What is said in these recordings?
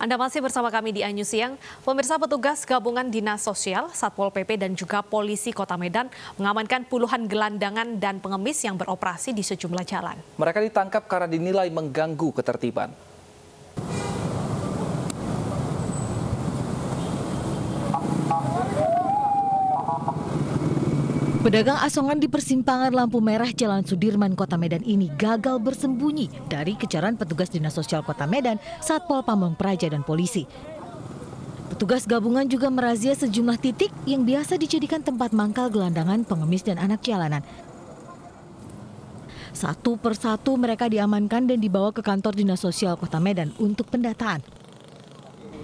Anda masih bersama kami di iNews Siang. Pemirsa, petugas gabungan Dinas Sosial, Satpol PP dan juga Polisi Kota Medan mengamankan puluhan gelandangan dan pengemis yang beroperasi di sejumlah jalan. Mereka ditangkap karena dinilai mengganggu ketertiban. Pedagang asongan di persimpangan lampu merah Jalan Sudirman, Kota Medan ini gagal bersembunyi dari kejaran petugas Dinas Sosial Kota Medan, Satpol Pamong Praja dan polisi. Petugas gabungan juga merazia sejumlah titik yang biasa dijadikan tempat mangkal gelandangan, pengemis dan anak jalanan. Satu persatu mereka diamankan dan dibawa ke kantor Dinas Sosial Kota Medan untuk pendataan.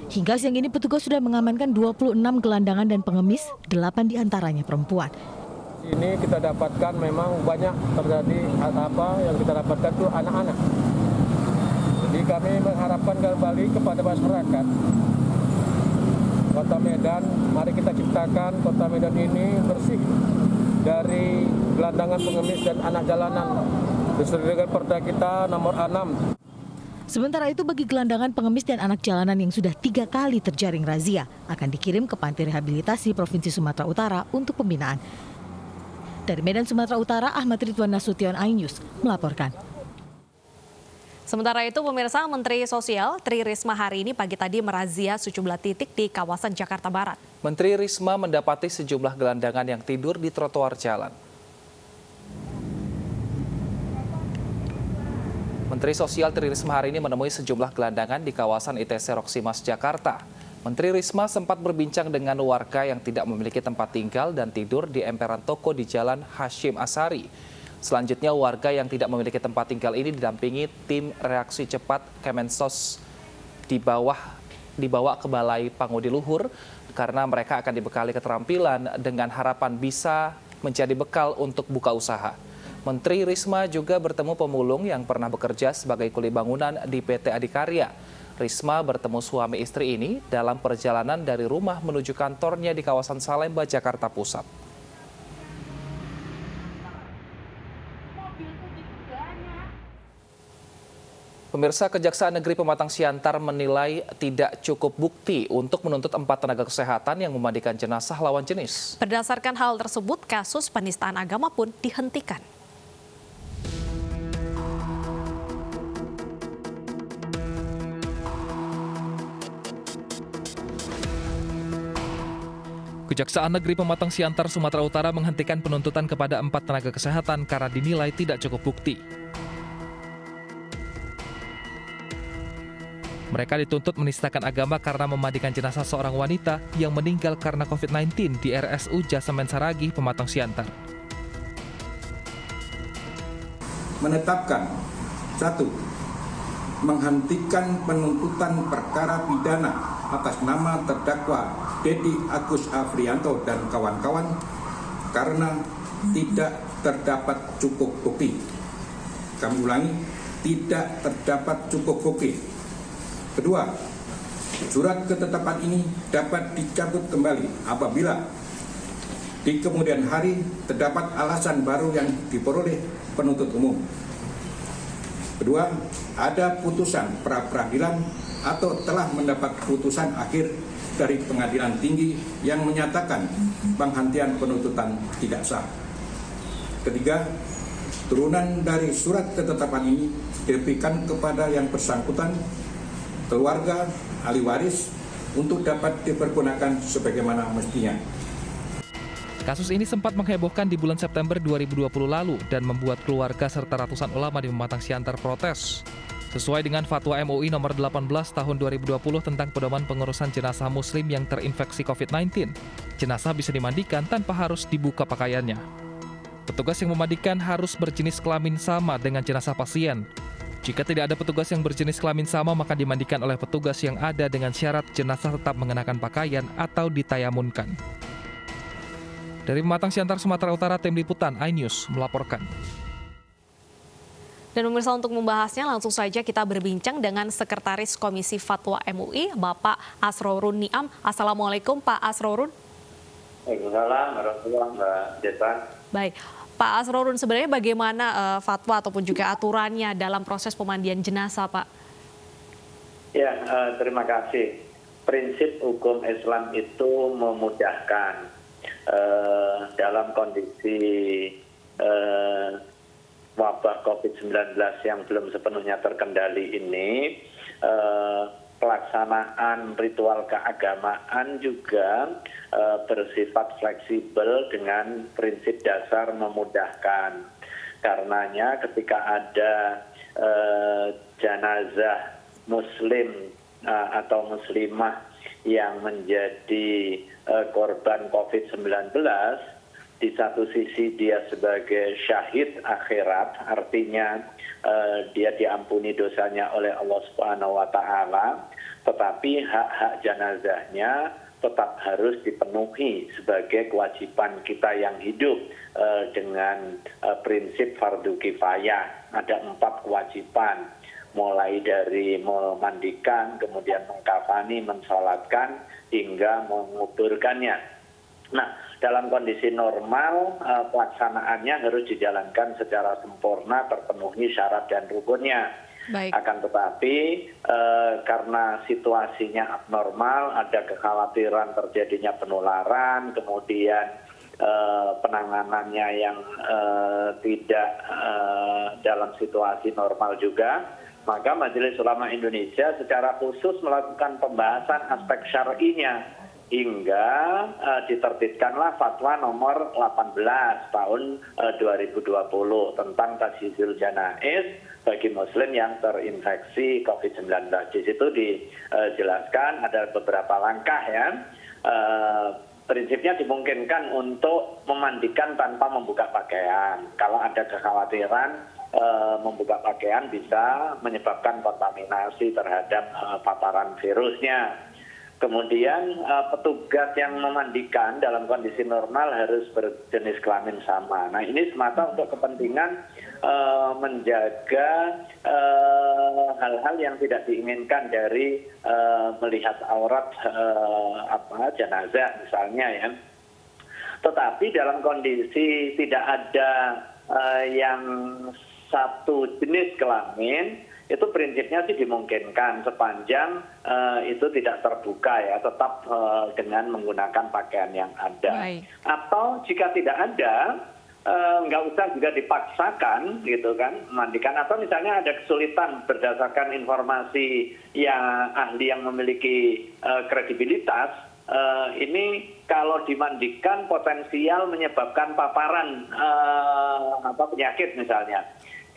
Hingga siang ini petugas sudah mengamankan 26 gelandangan dan pengemis, 8 diantaranya perempuan. Ini kita dapatkan memang banyak terjadi yang kita dapatkan itu anak-anak. Jadi kami mengharapkan kembali kepada masyarakat Kota Medan, mari kita ciptakan Kota Medan ini bersih dari gelandangan, pengemis dan anak jalanan sesuai dengan Perda kita nomor 6. Sementara itu bagi gelandangan, pengemis dan anak jalanan yang sudah 3 kali terjaring razia akan dikirim ke Panti Rehabilitasi Provinsi Sumatera Utara untuk pembinaan. Dari Medan, Sumatera Utara, Ahmad Ridwan Nasution, iNews melaporkan. Sementara itu, pemirsa, Menteri Sosial Tri Risma hari ini pagi tadi merazia sejumlah titik di kawasan Jakarta Barat. Menteri Risma mendapati sejumlah gelandangan yang tidur di trotoar jalan. Menteri Sosial Tri Risma hari ini menemui sejumlah gelandangan di kawasan ITC Roksimas, Jakarta. Menteri Risma sempat berbincang dengan warga yang tidak memiliki tempat tinggal dan tidur di emperan toko di Jalan Hashim Asari. Selanjutnya, warga yang tidak memiliki tempat tinggal ini didampingi tim reaksi cepat Kemensos dibawa ke Balai Pangudi Luhur karena mereka akan dibekali keterampilan dengan harapan bisa menjadi bekal untuk buka usaha. Menteri Risma juga bertemu pemulung yang pernah bekerja sebagai kuli bangunan di PT Adikarya. Risma bertemu suami istri ini dalam perjalanan dari rumah menuju kantornya di kawasan Salemba, Jakarta Pusat. Pemirsa, Kejaksaan Negeri Pematang Siantar menilai tidak cukup bukti untuk menuntut 4 tenaga kesehatan yang memandikan jenazah lawan jenis. Berdasarkan hal tersebut, kasus penistaan agama pun dihentikan. Kejaksaan Negeri Pematang Siantar, Sumatera Utara menghentikan penuntutan kepada 4 tenaga kesehatan karena dinilai tidak cukup bukti. Mereka dituntut menistakan agama karena memandikan jenazah seorang wanita yang meninggal karena COVID-19 di RSU Jasemen Saragih, Pematang Siantar. Menetapkan 1. Menghentikan penuntutan perkara pidana atas nama terdakwa Dedi Agus Afrianto dan kawan-kawan karena tidak terdapat cukup bukti. Kami ulangi, tidak terdapat cukup bukti. Kedua, surat ketetapan ini dapat dicabut kembali apabila di kemudian hari terdapat alasan baru yang diperoleh penuntut umum. Kedua, ada putusan pra-peradilan atau telah mendapat putusan akhir dari pengadilan tinggi yang menyatakan penghentian penuntutan tidak sah. Ketiga, turunan dari surat ketetapan ini diberikan kepada yang bersangkutan, keluarga, ahli waris untuk dapat dipergunakan sebagaimana mestinya. Kasus ini sempat menghebohkan di bulan September 2020 lalu dan membuat keluarga serta ratusan ulama di Pematang Siantar protes. Sesuai dengan Fatwa MUI nomor 18 tahun 2020 tentang pedoman pengurusan jenazah muslim yang terinfeksi COVID-19, jenazah bisa dimandikan tanpa harus dibuka pakaiannya. Petugas yang memandikan harus berjenis kelamin sama dengan jenazah pasien. Jika tidak ada petugas yang berjenis kelamin sama, maka dimandikan oleh petugas yang ada dengan syarat jenazah tetap mengenakan pakaian atau ditayamunkan. Dari Pematang Siantar, Sumatera Utara, Tim Liputan iNews melaporkan. Dan pemirsa, untuk membahasnya langsung saja kita berbincang dengan Sekretaris Komisi Fatwa MUI, Bapak Asrorun Niam. Assalamualaikum Pak Asrorun. Waalaikumsalam warahmatullahi wabarakatuh. Baik, Pak Asrorun, sebenarnya bagaimana fatwa ataupun juga aturannya dalam proses pemandian jenazah, Pak? Ya, terima kasih. Prinsip hukum Islam itu memudahkan dalam kondisi wabah COVID-19 yang belum sepenuhnya terkendali ini, pelaksanaan ritual keagamaan juga bersifat fleksibel dengan prinsip dasar memudahkan. Karenanya ketika ada jenazah muslim atau muslimah yang menjadi korban COVID-19, di satu sisi dia sebagai syahid akhirat, artinya dia diampuni dosanya oleh Allah Subhanahu wa taala, tetapi hak-hak jenazahnya tetap harus dipenuhi sebagai kewajiban kita yang hidup dengan prinsip fardu kifayah. Ada 4 kewajiban, mulai dari memandikan, kemudian mengkafani, mensolatkan, hingga menguburkannya. Nah, dalam kondisi normal, pelaksanaannya harus dijalankan secara sempurna, terpenuhi syarat dan rukunnya. Baik. Akan tetapi, karena situasinya abnormal, ada kekhawatiran terjadinya penularan, kemudian penanganannya yang tidak dalam situasi normal juga, maka Majelis Ulama Indonesia secara khusus melakukan pembahasan aspek syar'inya hingga diterbitkanlah fatwa nomor 18 tahun 2020 tentang tajhizul janaiz bagi muslim yang terinfeksi COVID-19. Di situ dijelaskan ada beberapa langkah ya. Prinsipnya dimungkinkan untuk memandikan tanpa membuka pakaian. Kalau ada kekhawatiran membuka pakaian bisa menyebabkan kontaminasi terhadap paparan virusnya. Kemudian petugas yang memandikan dalam kondisi normal harus berjenis kelamin sama. Nah, ini semata untuk kepentingan menjaga hal-hal yang tidak diinginkan dari melihat aurat jenazah misalnya ya. Tetapi dalam kondisi tidak ada yang satu jenis kelamin, itu prinsipnya sih dimungkinkan sepanjang itu tidak terbuka ya, tetap dengan menggunakan pakaian yang ada. Baik. Atau jika tidak ada, nggak usah juga dipaksakan gitu kan memandikan, atau misalnya ada kesulitan berdasarkan informasi yang ahli yang memiliki kredibilitas, ini kalau dimandikan potensial menyebabkan paparan penyakit misalnya,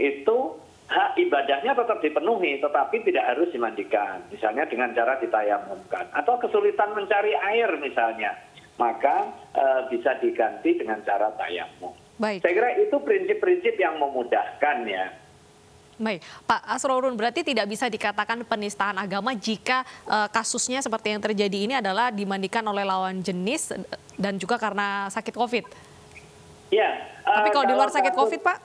itu hak ibadahnya tetap dipenuhi, tetapi tidak harus dimandikan. Misalnya dengan cara ditayamumkan. Atau kesulitan mencari air misalnya, maka bisa diganti dengan cara tayamum. Baik. Saya kira itu prinsip-prinsip yang memudahkan ya. Baik, Pak Asrorun, berarti tidak bisa dikatakan penistaan agama jika kasusnya seperti yang terjadi ini adalah dimandikan oleh lawan jenis dan juga karena sakit COVID. Ya. Tapi kalau di luar sakit COVID, Pak?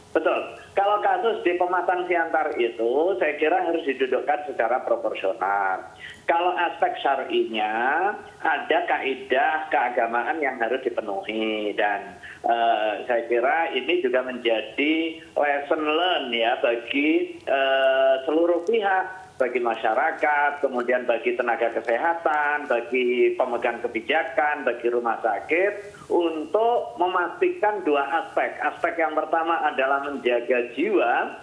Betul. Kalau kasus di Pematang Siantar itu, saya kira harus didudukkan secara proporsional. Kalau aspek syar'inya, ada kaidah keagamaan yang harus dipenuhi. Dan saya kira ini juga menjadi lesson learn ya bagi seluruh pihak, bagi masyarakat, kemudian bagi tenaga kesehatan, bagi pemegang kebijakan, bagi rumah sakit, untuk memastikan 2 aspek. Aspek yang pertama adalah menjaga jiwa,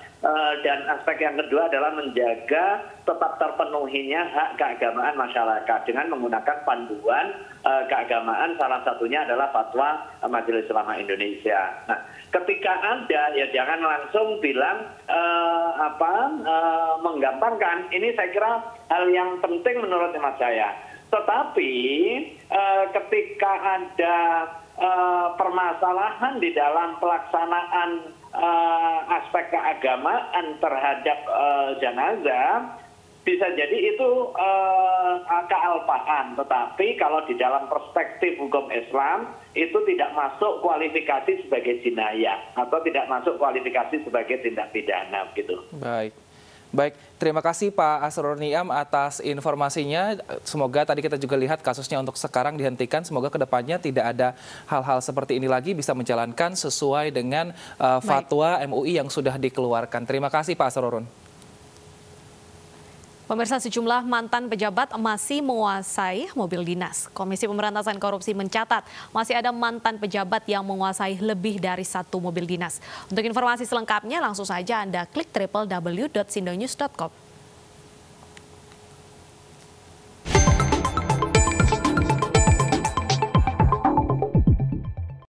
dan aspek yang kedua adalah menjaga tetap terpenuhinya hak keagamaan masyarakat dengan menggunakan panduan keagamaan, salah satunya adalah fatwa Majelis Ulama Indonesia. Nah, ketika ada ya jangan langsung bilang menggampangkan. Ini saya kira hal yang penting menurut hemat saya. Tetapi ketika ada permasalahan di dalam pelaksanaan aspek keagamaan terhadap jenazah, bisa jadi itu kealpaan. Tetapi kalau di dalam perspektif hukum Islam, itu tidak masuk kualifikasi sebagai jinayah atau tidak masuk kualifikasi sebagai tindak pidana gitu. Baik, terima kasih Pak Asrorun Niam atas informasinya. Semoga tadi kita juga lihat kasusnya untuk sekarang dihentikan. Semoga kedepannya tidak ada hal-hal seperti ini lagi, bisa menjalankan sesuai dengan fatwa MUI yang sudah dikeluarkan. Terima kasih Pak Asrorun. Pemirsa, sejumlah mantan pejabat masih menguasai mobil dinas. Komisi Pemberantasan Korupsi mencatat masih ada mantan pejabat yang menguasai lebih dari satu mobil dinas. Untuk informasi selengkapnya langsung saja Anda klik www.sindonews.com.